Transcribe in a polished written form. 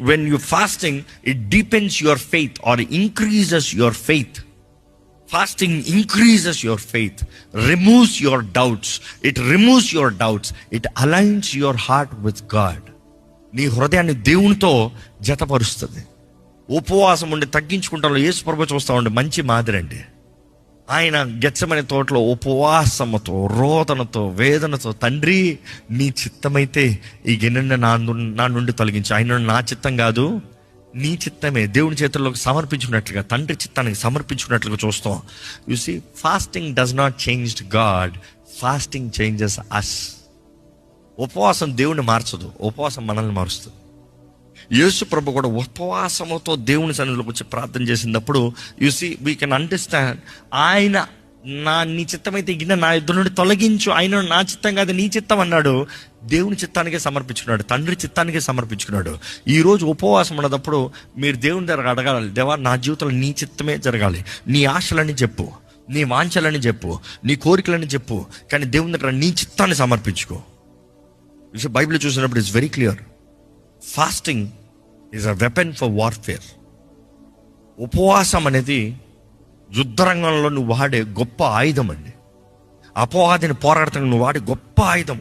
when you fasting, it deepens your faith or increases your faith. Fasting increases your faith, removes your doubts. It removes your doubts. It aligns your heart with God. నీ హృదయాన్ని దేవునితో జతపరుస్తుంది. ఉపవాసం ఉండి తగ్గించుకుంటాలో యేసు ప్రభు చూస్తూ ఉండే మంచి మాదిరి అండి. ఆయన గెత్సెమనే తోటలో ఉపవాసముతో, రోదనతో, వేదనతో, తండ్రి నీ చిత్తమైతే ఈ గిన్నెను నా నుండి తొలగించు. ఆయన నా చిత్తం కాదు, నీ చిత్తమే దేవుని చేతుల్లోకి సమర్పించుకున్నట్లుగా, తండ్రి చిత్తానికి సమర్పించుకున్నట్లుగా చూస్తాం. You see, fasting does not change God, fasting changes us. ఉపవాసం దేవుని మార్చదు, ఉపవాసం మనల్ని మారుస్తుంది. యేసు ప్రభు కూడా ఉపవాసముతో దేవుని సన్నిధిలోకి వచ్చి ప్రార్థన చేసినప్పుడు you see, we can understand. ఆయన నీ చిత్తమైతే గిన్నె నా యుద్ధ నుండి తొలగించు, ఆయన నా చిత్తం కాదు నీ చిత్తం అన్నాడు. దేవుని చిత్తానికే సమర్పించుకున్నాడు, తండ్రి చిత్తానికే సమర్పించుకున్నాడు. ఈరోజు ఉపవాసం ఉన్నప్పుడు మీరు దేవుని దగ్గర అడగాలి, దేవా నా జీవితంలో నీ చిత్తమే జరగాలి. నీ ఆశలని చెప్పు, నీ వాంఛలని చెప్పు, నీ కోరికలని చెప్పు, కానీ దేవుని దగ్గర నీ చిత్తాన్ని సమర్పించుకో. బైబిల్ చూసినప్పుడు it's very clear. Fasting is a weapon for warfare. ఉపవాసం అనేది యుద్ధరంగంలో నువ్వు వాడే గొప్ప ఆయుధం అండి. అపవాదిని పోరాడతానికి నువ్వు వాడే గొప్ప ఆయుధం.